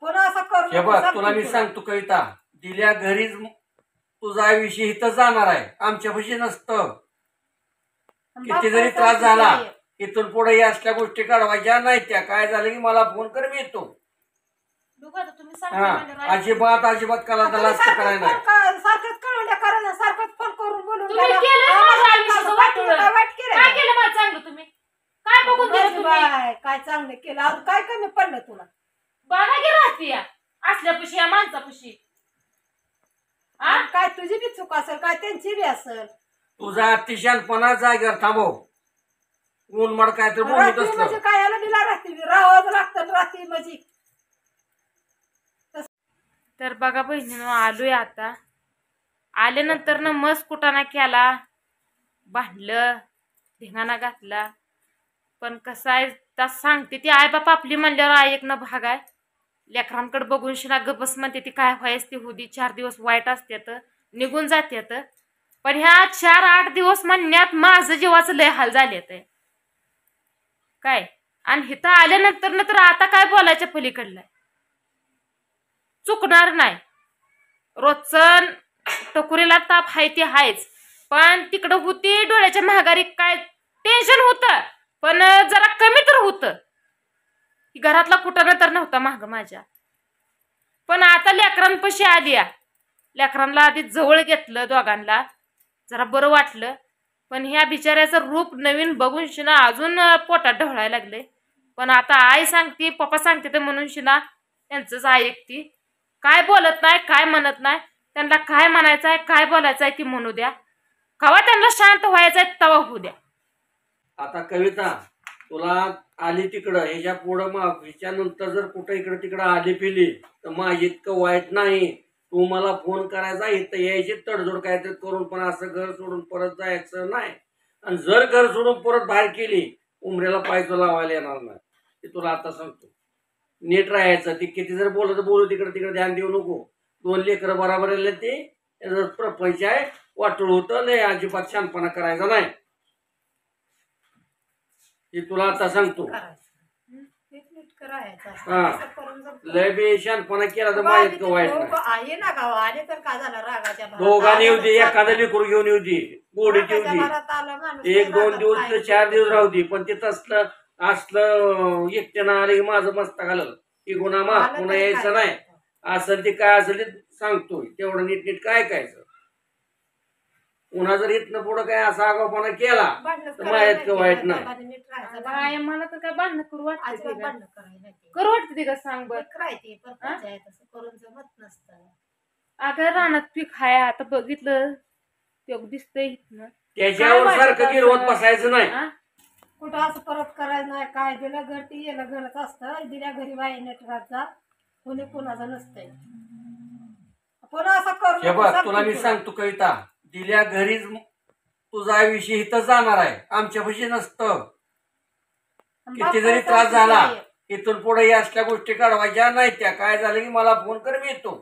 कोण असं करू हे बघ तुला मी सांगतो कविता, दिल्या घरीच तुझा विषय इथं जाणार आहे, आमच्यापाशी नसतं. किती जरी त्रास झाला इथून पुढे या असल्या गोष्टी काढवायच्या नाही. त्या काय झालं की मला फोन कर, मी येतो. अजिबात अजिबात कला त्याला करायला नाही. सारखंच कळवल्या करायला, सारखंच फोन करून बोलून तुम्ही केलं वाईट केलं. काय केलं मला चांगलं तुम्ही? काय बघून दिलं तुम्ही? काय चांगलं केलं, अजून काय कमी पडलं तुला? बघा की राहते या असल्यापाशी, या माणसापाशी. काय तुझी बी चूक असेल, काय त्यांची बी असेल. तुझा अतिशहाणपणा जागेवर थांबव. उन्मड काय तर बोलत असलं म्हणजे काय याला दिला राहते, राहावं लागतं राहते म्हणजे. तर बघा बहिणीनं, आलोय आता. आल्यानंतर ना मस्त कुटाणा केला, भांडलं, धिंगाणा घातला. पण कसं आहे त्या सांगते ती आई बाप आपली म्हणल्यावर ऐकणं भाग आहे. लेकरांकडे बघून शिना गबस म्हणते ती काय व्हायच ती होती. 4 दिवस वाईट असतात, निघून जातात. पण ह्या 4-8 दिवस म्हणण्यात माझं जीवाचं लय हाल झालेत काय. आणि इथं आल्यानंतर ना तर आता काय बोलायच्या पलीकडलं चुकणार नाही. रोजचं टकुरीला ताप हाय ते हायच, पण तिकडं होती डोळ्याच्या महागारी काय टेन्शन होतं, पण जरा कमी तर होतं. घरातला कुठं तर नव्हता महाग माझ्या. पण आता लेकरांपाशी आली, लेकरांना आधी जवळ घेतलं, दोघांना जरा बरं वाटलं. पण ह्या बिचाऱ्याचं रूप नवीन बघून शिना अजून पोटात ढवळायला लागले. पण आता आई सांगते, पप्पा सांगते तर म्हणून शिना त्यांचंच ऐकती. काय बोलत नाही, काय म्हणत नाही. त्यांना काय म्हणायचं आहे, काय बोलायचं आहे ती म्हणू द्या. कवा त्यांना शांत व्हायचं आहे तवा होऊ द्या. आता कविता, तुला आली तिकडं, ह्याच्या पुढं मग ह्याच्यानंतर जर कुठं इकडं तिकडं आली पिली तर माझी इतकं वाईट नाही. तू मला फोन करायचा, इथं यायची तडजोड काहीतरी करून, पण असं घर सोडून परत जायचं नाही. आणि जर घर सोडून परत बाहेर केली, उमऱ्याला पायचं लावायला येणार नाही. ते तुला आता सांगतो. नीट राहायचं. ती किती जर बोलत बोलू, तिकडे तिकडे ध्यान देऊ नको. 2 लेकरं बरोबर आले, ते प्रपंच आहे, वाटोळ होतं. लय अजिबात शानपणा करायचा नाही, हे तुला आता सांगतो. लय बी शानपणा केला तर माझ्यात वाईट आहे ना गाव आले तर काय झालं, रागाच्या दोघांनी येऊ दे, एखादं लेकरू घेऊन येऊ दे, गोडीची येऊ दे, 1-2 दिवस तर 4 दिवस राहू दे. पण तिथं असलं एकट्यानं आले की माझं मस्त घालल की गुन्हा माफ, पुन्हा यायचं नाही. असेल ते काय असेल ते सांगतोय, तेवढं नीट काय ऐकायचं. पुन्हा जर इथनं पुढं काय असा आगाऊपणा केला तर माझ्यात वाईट नाही. मला तर काय भांडण करू वाटते, करू वाटते का सांग बरं. करून जमत नसतं. अगं रानात पीक हाय, आता बघितलं ते दिसतंय इथनं. त्याच्यावर सारखं गिरवत बसायचं नाही. कुठं असं परत करायचं नाही. काय दिलं घर ती येलं घरच असतं. दिल्या घरी बाई नेटराचा कोणी कोणाचं नसतंय. पण असं हे बघ करू तुला मी सांगतो कविता, दिल्या घरीच तुझा विषय इथं जाणार आहे, आमच्यापाशी नसतं. किती जरी त्रास झाला इथून पुढे या असल्या गोष्टी काढवायच्या नाही. त्या काय झालं की मला फोन कर, मी येतो.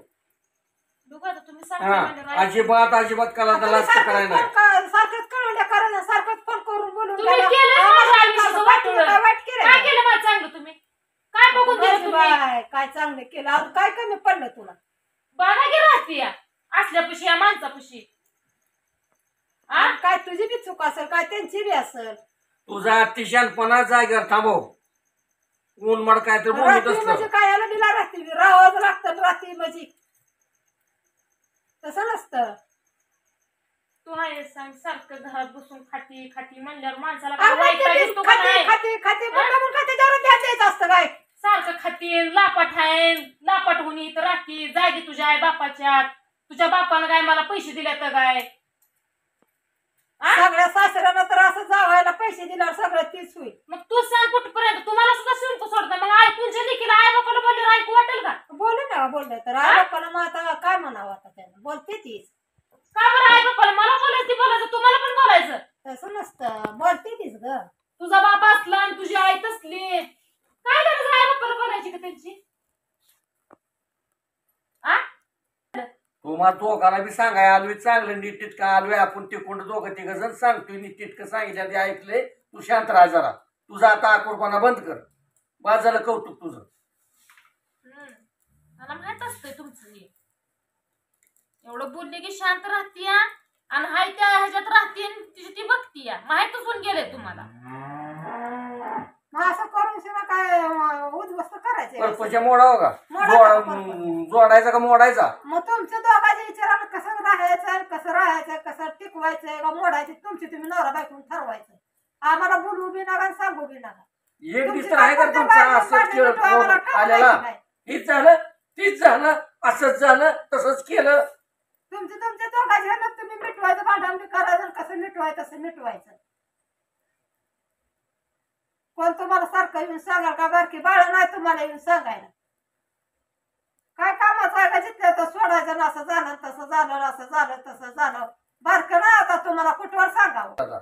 अजिबात अजिबात कला त्याला करायला नाही. सारखंच कळवल्या करायला, सारखंच फोन करून बोलून तुम्ही केलं वाईट केलं. काय केलं मला चांगलं तुम्ही? काय बघून दिलं तुम्ही? काय चांगलं केलं, अजून काय कमी पडलं तुला? बघा की राहते या असल्यापाशी, या माणसापाशी. काय तुझी बी चूक असेल, काय त्यांची बी असेल. तुझा अतिशहाणपणा जागेवर थांबव. उन्मड काय तर बोलत असलं म्हणजे काय याला दिला राहते, राहावं लागतं राहते म्हणजे. तसं नसतं. तू आहे सांग, सारखं घरात बसून खाती खाती म्हणल्यावर माणसाला असतं काय. सारखं खाती, लापाट आहे, लापाट होऊन इथं राहती, जागी तुझ्या आई बापाच्या. तुझ्या बापानं काय मला पैसे दिले तर काय? सगळ्या सासऱ्यानं तर असं जावायला पैसे दिल्यावर सगळं तीच होईल. मग तू सांग कुठपर्यंत तुम्हाला सुद्धा शिंकू सोडतं. मग आई तुझ्या लेकीला आई बापाला बोलले ऐकू वाटेल का? बोलू ना, बोललं तर आई बापाला मग आता काय म्हणावं, आता त्यांना बोलते तीच. का बरं आई बापाला? मला बोलायचं, बोलायचं तुम्हाला पण बोलायचं. तसं नसतं, बोलते तीच ग. तुझा बाप असला आणि तुझी आई तसली, काय गरज आई बापाला बोलायची का त्यांची? तुम्हाला दोघाला बी सांगाय आलोय, चांगलं नीट का आलोय आपण. तिकोंड दोघं 3 जण सांगतोय, नीट सांगितलं ते ऐकले. तू शांत राहा जरा. तुझा आता आकुरपणा बंद कर. बाद झालं कौतुक तुझं. मला माहित असतंय तुमचं हे. एवढं बोलले की शांत राहतीय आणि हाय त्या ह्याच्यात राहते तिची ती बघतीय. माहितच होऊन गेलंय तुम्हाला. मग असं करून शिना काय उद्ध्वस्त करायचे परपच्या मोडावं का मोडायचा का परपंच? जोडायचा का मोडायचा? मग तुमच्या दोघांच्या विचारानं कसं राहायचं कसं टिकवायचंय का मोडायचं तुमची तुम्ही नवरा बायकून ठरवायचं. आम्हाला बोलवू बी नका आणि सांगू बी नका. एक तुमची दिवस आहे का काय तुमचा करता असंच केलं बायको आम्हाला फोन काम आलेला माहिती नाही. हेच झालं तीच झालं असंच झालं तसंच केलं. तुमच्या दोघांच्या तुम्ही मिटवायचं भांडण बी करायचं आणि कसं मिटवायचं तसं मिटवायचं. कोण तुम्हाला सारखं येऊन सांगाल का बारकी बाळ नाही तुम्हाला येऊन सांगायला. काय कामाचं आहे का जिथलं तर सोडायचं ना असं झालं तसं झालं असं झालं तसं झालं. बारकं नाही आता तुम्हाला कुठवर सांगावं.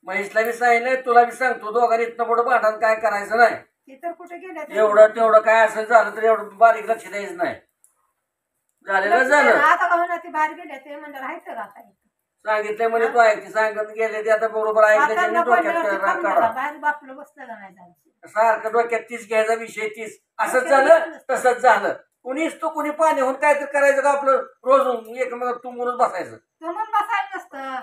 महेशला बी सांगितलंय तुला बी सांगतो दोघांनी इथनं पुढं भांडण काय करायचं नाही. ती तर कुठे गेले एवढं तेवढं काय असं झालं तर एवढं बारीक लक्ष द्यायचं नाही. झालेलं झालं. आता का होणार ती बाहेर गेले ते म्हणजे राहायचं का आता सांगितलंय म्हणे तू ऐकते सांगत गेले ते आता बरोबर ऐकलं त्यांनी डोक्यात काढा. बाहेर बापलं बसलं का नाही जायचं. सारखं डोक्यात तीच घ्यायचा विषय तीच असंच झालं तसंच झालं. कुणीच तो कुणी पाणी होऊन काहीतरी करायचं का आपलं रोज एकमेकात तुंबूनच बसायचं. तुमून बसायचं नसतं.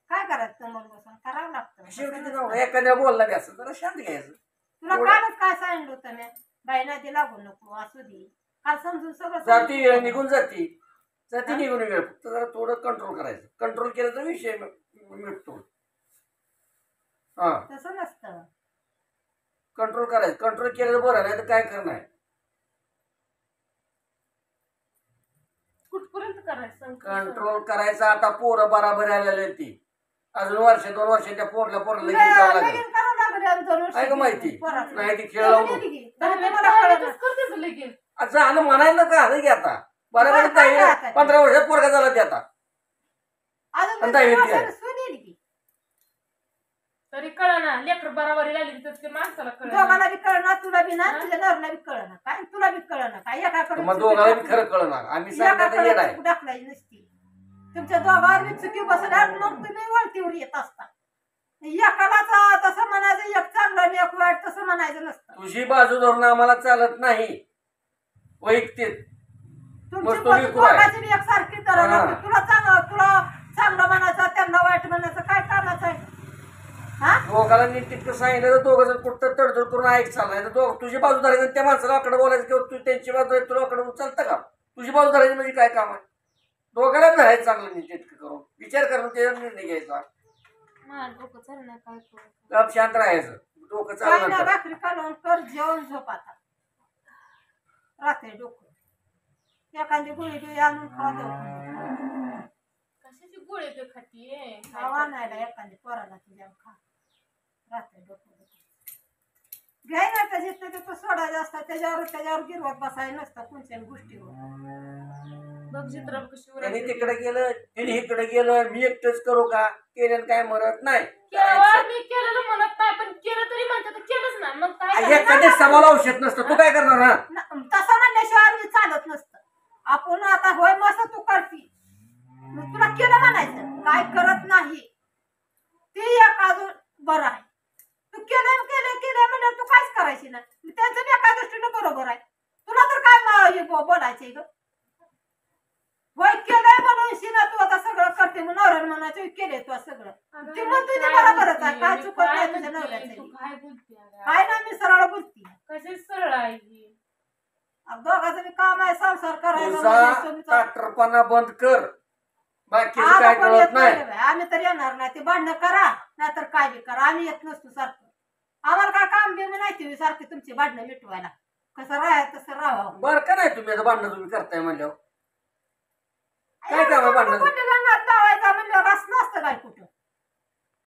काय करायचं तुमून बसून करावं लागतं. शेवटी एखाद्या बोलला बी असं जरा शांत घ्यायचं. तुला कालच काय सांगितलं होतं मी बाई नदी लागू नको असू दे काल समजून सगळं जाती निघून जाती निघून वेळ फक्त जरा थोडं कंट्रोल करायचं. कंट्रोल केलं तर विषय मिळतो. हा तसं नसतं. कंट्रोल करायचं. कंट्रोल केलं तर बरं नाही तर काय करणार. कुठपर्यंत करायचं कंट्रोल करायचं. आता पोरं बराबर आलेले ती अजून वर्ष 2 वर्षाच्या पोरला लगेच जावं लागेल. लगीन करावं लागलं आहे का माहिती पोराचं. नाही ती खेळ लावून करतेच लगेच. झालं म्हणायला का आलं की आता बरोबर 15 वर्षात पोरगा झाला ते आता. अजून आणि दहावीत वर्षानं आहे. सून येईल की. तरी कळा ना लेकर बराबरी लागली तर ते माणसाला कळलं. दोघांना बी कळणार तुला बी ना तुझ्या नवऱ्याला बी कळणार काय तुला बी कळणार काय एकाकडे मग दोघाला बी खरं कळणार. आम्ही सांगता येत आहे. दाखलायची नसती. तुमच्या दोघांवर बी चुकी बसल्यावर मग तुम्ही वळतीवर येत असता. एकालाच तसं म्हणायचं एक चांगलं आणि एक वाईट तसं म्हणायचं नसतं. तुझी बाजू धरून आम्हाला चालत नाही. वैयक्तिक तुमची तुम्ही बाजू काय? दोघांची बी एकसारखी करायला लागते. तुला चांगलं म्हणायचं त्यांना वाईट म्हणायचं काय कामाचं आहे. हा दोघाला नीट तितकं सांगितलं तर दोघं जर कुठं तडजोड करून ऐक चाललाय तर तुझी बाजू धरायची त्या माणसाला आकडे बोलायचं किंवा तू त्यांची बाजू आहे तुला आकडे चालतं का. तुझी बाजू धरायची म्हणजे काय काम आहे. दोघाला धरायचं चांगलं नीट तितकं करून विचार करून त्याच्यावर निर्णय घ्यायचा. माझं डोकं चाललं नाही काय करू. गप शांत राहायचं. डोकं काय ना चाललं भाकरी काढून कर जेवण झोप आता. रात्री डोकं एखादी गोळी बिळी आणून खा देऊ. कशाची गोळी ते खातीये. खावा नाही एखादी पोराला तुझ्या खा रात्री डोकं घ्याय ना त्याच्यात ते सोडायचं असतं त्याच्यावर गिरवत बसायला नसतं कोणत्याच गोष्टीवर. बघ चित्र कशी त्यांनी तिकडे गेलं त्यांनी इकडे गेलं मी एकटंच करू का केलं काय मरत नाही. मी केलेलं म्हणत नाही पण केलं तरी म्हणतात केलंच ना मग काय एखाद्या समाला औषध नसतं तू काय करणार ना. तसं म्हणल्याशिवाय मी चालत नसतं. आपण आता होय मस्त तू करती मग तुला केलं म्हणायचं काय करत नाही ते एक अजून बरं आहे. तू केलं म्हणजे तू काहीच करायची ना त्यांचं बी एका दृष्टीनं बरोबर आहे. तुला तर काय बोलायचंय ग. होय केलंय म्हणून शिना तू आता सगळं करते मग नवऱ्याला म्हणायचं केलंय तू सगळं ते मग तुझे बरोबरच आहे काय चुकत नाही तुझ्या नवऱ्याचं. काय बोलते काय ना मी सरळ बोलती कशी सरळ आहे दोघांचं बी काम आहे संसार करायचा तुझा म्हणजे ताटरपणा बंद कर. बाकीचं आम्ही काय पण कळत येत नाही. नाही. आम्ही तर येणार नाही ते भांडणं करा नाहीतर काय बी करा आम्ही येत नसतो सारखं. आम्हाला काय काम बी नाही तुम्ही सारखी तुमची भांडणं मिटवायला कसं राहायचं तसं राहावं. बरं का नाही तुम्ही आता भांडणं तुम्ही करताय म्हणल्यावर काय काम आहे भांडणं. लावायचा म्हणल्यावर रस नसतं काय कुठं